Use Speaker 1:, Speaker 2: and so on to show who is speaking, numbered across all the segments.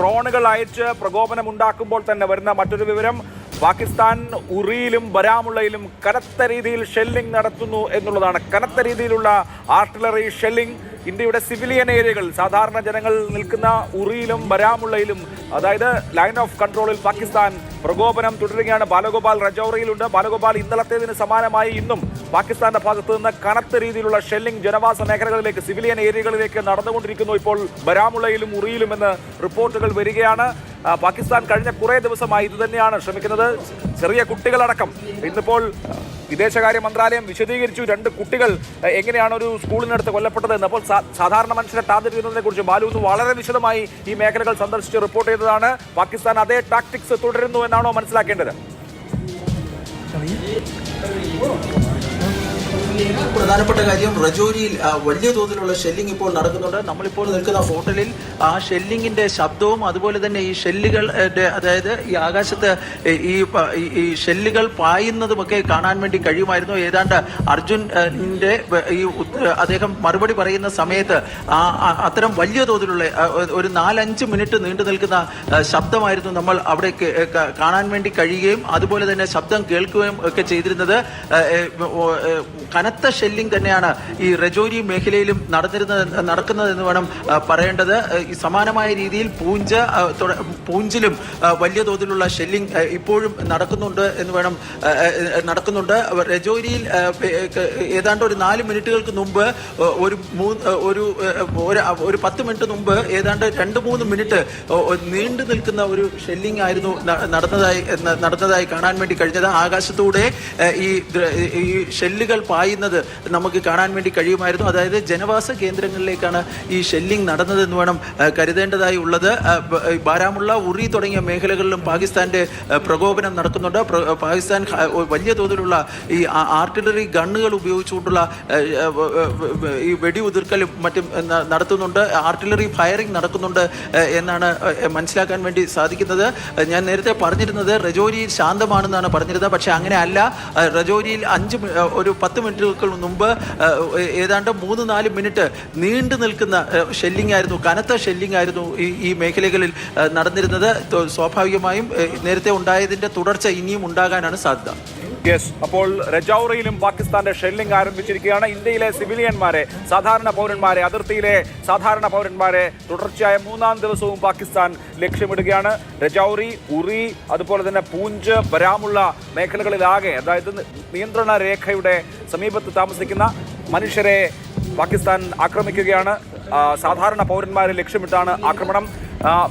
Speaker 1: ഡ്രോണുകൾ അയച്ച് പ്രകോപനം ഉണ്ടാക്കുമ്പോൾ തന്നെ വരുന്ന മറ്റൊരു വിവരം, പാകിസ്ഥാൻ ഉറിയിലും ബരാമുള്ളയിലും കനത്ത രീതിയിൽ ഷെല്ലിംഗ് നടത്തുന്നു എന്നുള്ളതാണ്. കനത്ത രീതിയിലുള്ള ആർട്ടിലറി ഷെല്ലിംഗ് ഇന്ത്യയുടെ സിവിലിയൻ ഏരിയകൾ, സാധാരണ ജനങ്ങൾ നിൽക്കുന്ന ഉറിയിലും ബരാമുള്ളയിലും, അതായത് ലൈൻ ഓഫ് കൺട്രോളിൽ പാകിസ്ഥാൻ പ്രകോപനം തുടരുകയാണ്. ബാലഗോപാൽ രജൌറിയിലുണ്ട്. ബാലഗോപാൽ, ഇന്നലത്തേതിന് സമാനമായി ഇന്നും പാകിസ്ഥാന്റെ ഭാഗത്തു നിന്ന് കനത്ത രീതിയിലുള്ള ഷെല്ലിംഗ് ജനവാസ മേഖലകളിലേക്ക്, സിവിലിയൻ ഏരിയകളിലേക്ക് നടന്നുകൊണ്ടിരിക്കുന്നു ഇപ്പോൾ ബരാമുള്ളയിലും ഉറിയിലും എന്ന് റിപ്പോർട്ടുകൾ വരികയാണ്. പാകിസ്ഥാൻ കഴിഞ്ഞ കുറേ ദിവസമായി ഇത് തന്നെയാണ് ശ്രമിക്കുന്നത്. ചെറിയ കുട്ടികളടക്കം ഇന്നിപ്പോൾ വിദേശകാര്യ മന്ത്രാലയം വിശദീകരിച്ചു 2 കുട്ടികൾ എങ്ങനെയാണ് ഒരു സ്കൂളിനടുത്ത് കൊല്ലപ്പെട്ടത് എന്ന്. അപ്പോൾ സാധാരണ മനുഷ്യരെ ടാർഗറ്റ് ചെയ്യുന്നതിനെ കുറിച്ച് ബാലു ഇന്ന് വളരെ വിശദമായി ഈ മേഖലകൾ സന്ദർശിച്ച് റിപ്പോർട്ട് ചെയ്തതാണ്. പാകിസ്ഥാൻ അതേ ടാക്ടിക്സ് തുടരുന്നു എന്നാണോ മനസ്സിലാക്കേണ്ടത്?
Speaker 2: പ്രധാനപ്പെട്ട കാര്യം, രജോരിയിൽ വലിയ തോതിലുള്ള ഷെല്ലിംഗ് ഇപ്പോൾ നടക്കുന്നുണ്ട്. നമ്മളിപ്പോൾ നിൽക്കുന്ന ഹോട്ടലിൽ ആ ഷെല്ലിങ്ങിന്റെ ശബ്ദവും അതുപോലെ തന്നെ ഈ ഷെല്ലുകൾ, അതായത് ഈ ആകാശത്ത് ഈ ഷെല്ലുകൾ പായുന്നതുമൊക്കെ കാണാൻ വേണ്ടി കഴിയുമായിരുന്നു. ഏതാണ്ട് അർജുന്റെ ഈ അദ്ദേഹം മറുപടി പറയുന്ന സമയത്ത് അത്തരം വലിയ തോതിലുള്ള ഒരു 4-5 മിനിറ്റ് നീണ്ടു നിൽക്കുന്ന ശബ്ദമായിരുന്നു നമ്മൾ അവിടെ കാണാൻ വേണ്ടി കഴിയുകയും അതുപോലെ തന്നെ ശബ്ദം കേൾക്കുകയും ഒക്കെ ചെയ്തിരുന്നത്. കനത്ത ഷെല്ലിംഗ് തന്നെയാണ് ഈ രജോരി മേഖലയിലും നടക്കുന്നതെന്ന് വേണം പറയേണ്ടത്. ഈ സമാനമായ രീതിയിൽ പൂഞ്ചിലും വലിയ തോതിലുള്ള ഷെല്ലിംഗ് ഇപ്പോഴും നടക്കുന്നുണ്ട്. നടക്കുന്നുണ്ട്. രജോരിയിൽ ഏതാണ്ട് ഒരു 4 മിനിറ്റുകൾക്ക് മുമ്പ് ഒരു 10 മിനിറ്റ് മുമ്പ് ഏതാണ്ട് 2-3 മിനിറ്റ് നീണ്ടു നിൽക്കുന്ന ഒരു ഷെല്ലിംഗ് ആയിരുന്നു നടന്നതായി കാണാൻ വേണ്ടി കഴിഞ്ഞത്. ആകാശത്തൂടെ ഈ ഷെല്ലുകൾ പായുന്നത് നമുക്ക് കാണാൻ വേണ്ടി കഴിയുമായിരുന്നു. അതായത് ജനവാസ കേന്ദ്രങ്ങളിലേക്കാണ് ഈ ഷെല്ലിംഗ് നടന്നതെന്ന് വേണം കരുതേണ്ടതായി ഉള്ളത്. ബാരാമുള്ള, ഉറി തുടങ്ങിയ മേഖലകളിലും പാകിസ്ഥാന്റെ പ്രകോപനം നടക്കുന്നുണ്ട്. പാകിസ്ഥാൻ വലിയ തോതിലുള്ള ഈ ആർട്ടിലറി ഗണ്ണുകൾ ഉപയോഗിച്ചുകൊണ്ടുള്ള ഈ വെടിയുതിർക്കലും മറ്റും നടത്തുന്നുണ്ട്. ആർട്ടിലറി ഫയറിംഗ് നടക്കുന്നുണ്ട് എന്നാണ് മനസ്സിലാക്കാൻ വേണ്ടി സാധിക്കുന്നത്. ഞാൻ നേരത്തെ പറഞ്ഞിരുന്നത് രജോരിയിൽ ശാന്തമാണെന്നാണ് പറഞ്ഞിരുന്നത്. പക്ഷെ അങ്ങനെ അല്ല. രജോരിയിൽ ഒരു 10 മിനിറ്റുകൾക്ക് മുമ്പ് ഏതാണ്ട് 3-4 മിനിറ്റ് നീണ്ടു നിൽക്കുന്ന ഷെല്ലിംഗ് ആയിരുന്നു, കനത്ത ഷെല്ലിംഗ് ആയിരുന്നു ഈ മേഖലകളിൽ നടന്നിരുന്നത്. സ്വാഭാവികമായും നേരത്തെ ഉണ്ടായതിന്റെ തുടർച്ച ഇനിയും ഉണ്ടാകാനാണ് സാധ്യത.
Speaker 1: അപ്പോൾ രജൌറിയിലും പാകിസ്ഥാന്റെ ഷെല്ലിംഗ് ആരംഭിച്ചിരിക്കുകയാണ്. ഇന്ത്യയിലെ സിവിലിയന്മാരെ, സാധാരണ പൗരന്മാരെ, അതിർത്തിയിലെ സാധാരണ പൗരന്മാരെ തുടർച്ചയായ 3-ാം ദിവസവും പാകിസ്ഥാൻ ലക്ഷ്യമിടുകയാണ്. രജൌറി, ഉറി, അതുപോലെ തന്നെ പൂഞ്ച്, ബരാമുള്ള മേഖലകളിലാകെ, അതായത് നിയന്ത്രണ രേഖയുടെ സമീപത്ത് താമസിക്കുന്ന മനുഷ്യരെ പാകിസ്ഥാൻ ആക്രമിക്കുകയാണ്. സാധാരണ പൗരന്മാരെ ലക്ഷ്യമിട്ടാണ് ആക്രമണം.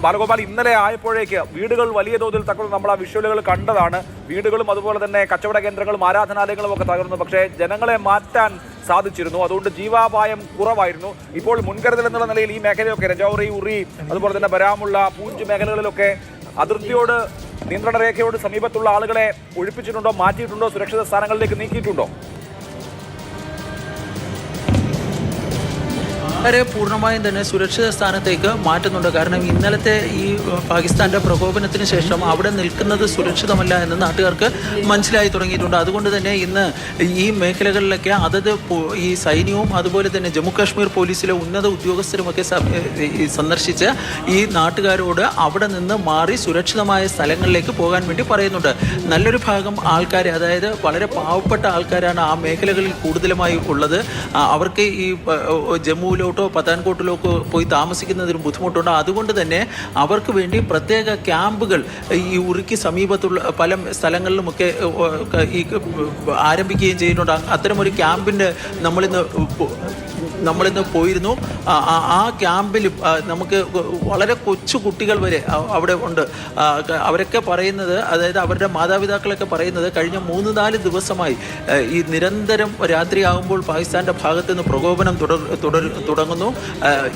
Speaker 1: ബാലഗോപാൽ, ഇന്നലെ ആയപ്പോഴേക്ക് വീടുകൾ വലിയ തോതിൽ തകർന്നു. നമ്മൾ ആ വിഷ്വലുകൾ കണ്ടതാണ്. വീടുകളും അതുപോലെ തന്നെ കച്ചവട കേന്ദ്രങ്ങളും ആരാധനാലയങ്ങളും ഒക്കെ തകർന്നു. പക്ഷേ ജനങ്ങളെ മാറ്റാൻ സാധിച്ചിരുന്നു. അതുകൊണ്ട് ജീവാപായം കുറവായിരുന്നു. ഇപ്പോൾ മുൻകരുതൽ എന്നുള്ള നിലയിൽ ഈ മേഖലയൊക്കെ, രജൌറി, ഉറി, അതുപോലെ തന്നെ ബരാമുള്ള, പൂഞ്ച് മേഖലകളിലൊക്കെ അതിർത്തിയോട്, നിയന്ത്രണ രേഖയോട് സമീപത്തുള്ള ആളുകളെ ഒഴിപ്പിച്ചിട്ടുണ്ടോ, മാറ്റിയിട്ടുണ്ടോ, സുരക്ഷിത സ്ഥാനങ്ങളിലേക്ക് നീക്കിയിട്ടുണ്ടോ?
Speaker 2: വളരെ പൂർണ്ണമായും തന്നെ സുരക്ഷിത സ്ഥാനത്തേക്ക് മാറ്റുന്നുണ്ട്. കാരണം ഇന്നലത്തെ ഈ പാകിസ്ഥാന്റെ പ്രകോപനത്തിന് ശേഷം അവിടെ നിൽക്കുന്നത് സുരക്ഷിതമല്ല എന്ന് നാട്ടുകാർക്ക് മനസ്സിലായി തുടങ്ങിയിട്ടുണ്ട്. അതുകൊണ്ട് തന്നെ ഇന്ന് ഈ മേഖലകളിലൊക്കെ ഈ സൈന്യവും അതുപോലെ തന്നെ ജമ്മു കാശ്മീർ പോലീസിലെ ഉന്നത ഉദ്യോഗസ്ഥരുമൊക്കെ സന്ദർശിച്ച് ഈ നാട്ടുകാരോട് അവിടെ നിന്ന് മാറി സുരക്ഷിതമായ സ്ഥലങ്ങളിലേക്ക് പോകാൻ വേണ്ടി പറയുന്നുണ്ട്. നല്ലൊരു ഭാഗം ആൾക്കാരെ, അതായത് വളരെ പാവപ്പെട്ട ആൾക്കാരാണ് ആ മേഖലകളിൽ കൂടുതലുമായി ഉള്ളത്. അവർക്ക് ഈ ജമ്മുവിലോ പത്താൻകോട്ടിലൊക്കെ പോയി താമസിക്കുന്നതിന് ബുദ്ധിമുട്ടുണ്ട്. അതുകൊണ്ട് തന്നെ അവർക്ക് വേണ്ടി പ്രത്യേക ക്യാമ്പുകൾ ഈ ഉറിക്ക് സമീപത്തുള്ള പല സ്ഥലങ്ങളിലുമൊക്കെ ഈ ആരംഭിക്കുകയും ചെയ്യുന്നുണ്ട്. അത്തരമൊരു ക്യാമ്പിൻ്റെ നമ്മളിന്ന് പോയിരുന്നു. ആ ക്യാമ്പിലും നമുക്ക് വളരെ കൊച്ചു കുട്ടികൾ വരെ അവിടെ ഉണ്ട്. അവരൊക്കെ പറയുന്നത്, അതായത് അവരുടെ മാതാപിതാക്കളൊക്കെ പറയുന്നത്, കഴിഞ്ഞ 3-4 ദിവസമായി ഈ നിരന്തരം രാത്രിയാകുമ്പോൾ പാകിസ്ഥാന്റെ ഭാഗത്ത് നിന്ന് പ്രകോപനം തുടങ്ങുന്നു.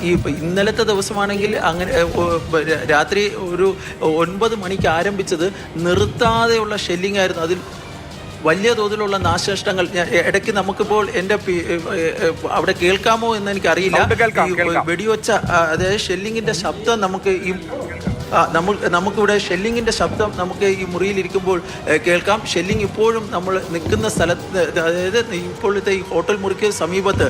Speaker 2: ഈ ഇന്നലത്തെ ദിവസമാണെങ്കിൽ അങ്ങനെ രാത്രി ഒരു 9 മണിക്ക് ആരംഭിച്ചത് നിർത്താതെയുള്ള ഷെല്ലിംഗ് ആയിരുന്നു. അതിൽ വലിയ തോതിലുള്ള നാശനഷ്ടങ്ങൾ ഇടയ്ക്ക് നമുക്കിപ്പോൾ എൻ്റെ അവിടെ കേൾക്കാമോ എന്ന് എനിക്കറിയില്ല. വെടിവെച്ച, അതായത് ഷെല്ലിങ്ങിന്റെ ശബ്ദം നമുക്ക് ഈ നമുക്കിവിടെ ഷെല്ലിങ്ങിൻ്റെ ശബ്ദം നമുക്ക് ഈ മുറിയിലിരിക്കുമ്പോൾ കേൾക്കാം. ഷെല്ലിംഗ് ഇപ്പോഴും നമ്മൾ നിൽക്കുന്ന സ്ഥലത്ത്, അതായത് ഇപ്പോഴത്തെ ഈ ഹോട്ടൽ മുറിക്ക് സമീപത്ത്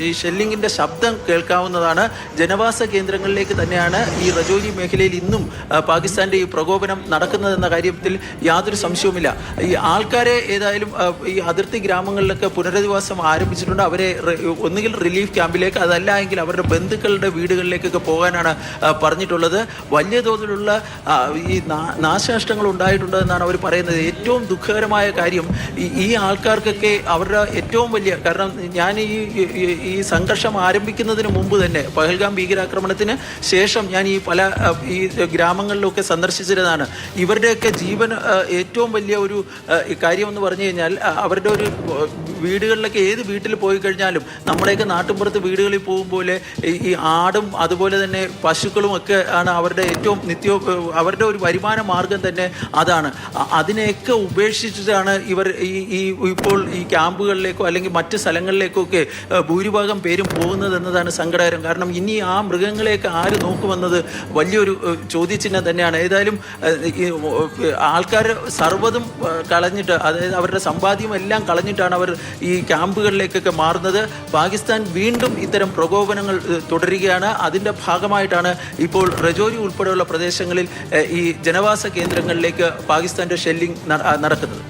Speaker 2: ഈ ഷെല്ലിങ്ങിൻ്റെ ശബ്ദം കേൾക്കാവുന്നതാണ്. ജനവാസ കേന്ദ്രങ്ങളിലേക്ക് തന്നെയാണ് ഈ രജോരി മേഖലയിൽ ഇന്നും പാകിസ്ഥാൻ്റെ ഈ പ്രകോപനം നടക്കുന്നതെന്ന കാര്യത്തിൽ യാതൊരു സംശയവുമില്ല. ഈ ആൾക്കാരെ ഏതായാലും ഈ അതിർത്തി ഗ്രാമങ്ങളിലൊക്കെ പുനരധിവാസം ആരംഭിച്ചിട്ടുണ്ട്. അവരെ ഒന്നുകിൽ റിലീഫ് ക്യാമ്പിലേക്ക്, അതല്ല എങ്കിൽ അവരുടെ ബന്ധുക്കളുടെ വീടുകളിലേക്കൊക്കെ പോകാനാണ് പറഞ്ഞിട്ടുള്ളത്. വലിയ തോതിലുള്ള ഈ നാശനഷ്ടങ്ങൾ ഉണ്ടായിട്ടുണ്ടെന്നാണ് അവർ പറയുന്നത്. ഏറ്റവും ദുഃഖകരമായ കാര്യം ഈ ആൾക്കാർക്കൊക്കെ അവരുടെ ഏറ്റവും വലിയ കാരണം, ഞാൻ ഈ സംഘർഷം ആരംഭിക്കുന്നതിന് മുമ്പ് തന്നെ പഹൽഗാം ഭീകരാക്രമണത്തിന് ശേഷം ഞാൻ ഈ ഗ്രാമങ്ങളിലൊക്കെ സന്ദർശിച്ചിരുന്നതാണ്. ഇവരുടെയൊക്കെ ജീവൻ ഏറ്റവും വലിയ ഒരു കാര്യം എന്ന് പറഞ്ഞു കഴിഞ്ഞാൽ, അവരുടെ ഒരു വീടുകളിലൊക്കെ ഏത് വീട്ടിൽ പോയി കഴിഞ്ഞാലും നമ്മുടെയൊക്കെ നാട്ടിൻപുറത്ത് വീടുകളിൽ പോകുമ്പോൾ ഈ ആടും അതുപോലെ തന്നെ പശുക്കളും ഒക്കെ ആണ് അവരുടെ ഏറ്റവും അവരുടെ ഒരു വരുമാന മാർഗം തന്നെ അതാണ്. അതിനെയൊക്കെ ഉപേക്ഷിച്ചിട്ടാണ് ഇവർ ഇപ്പോൾ ഈ ക്യാമ്പുകളിലേക്കോ അല്ലെങ്കിൽ മറ്റ് സ്ഥലങ്ങളിലേക്കൊക്കെ ഭൂരിഭാഗം പേരും പോകുന്നത് എന്നതാണ് സങ്കടകരം. കാരണം ഇനി ആ മൃഗങ്ങളെയൊക്കെ ആര് നോക്കുമെന്നത് വലിയൊരു ചോദ്യചിഹ്നം തന്നെയാണ്. ഏതായാലും ആൾക്കാർ സർവ്വതും കളഞ്ഞിട്ട്, അതായത് അവരുടെ സമ്പാദ്യം എല്ലാം കളഞ്ഞിട്ടാണ് അവർ ഈ ക്യാമ്പുകളിലേക്കൊക്കെ മാറുന്നത്. പാകിസ്ഥാൻ വീണ്ടും ഇത്തരം പ്രകോപനങ്ങൾ തുടരുകയാണ്. അതിൻ്റെ ഭാഗമായിട്ടാണ് ഇപ്പോൾ രജോരി ഉൾപ്പെടെയുള്ള പ്രദേശങ്ങളിൽ ഈ ജനവാസ കേന്ദ്രങ്ങളിലേക്ക് പാകിസ്ഥാൻ്റെ ഷെല്ലിംഗ് നടക്കുന്നത്.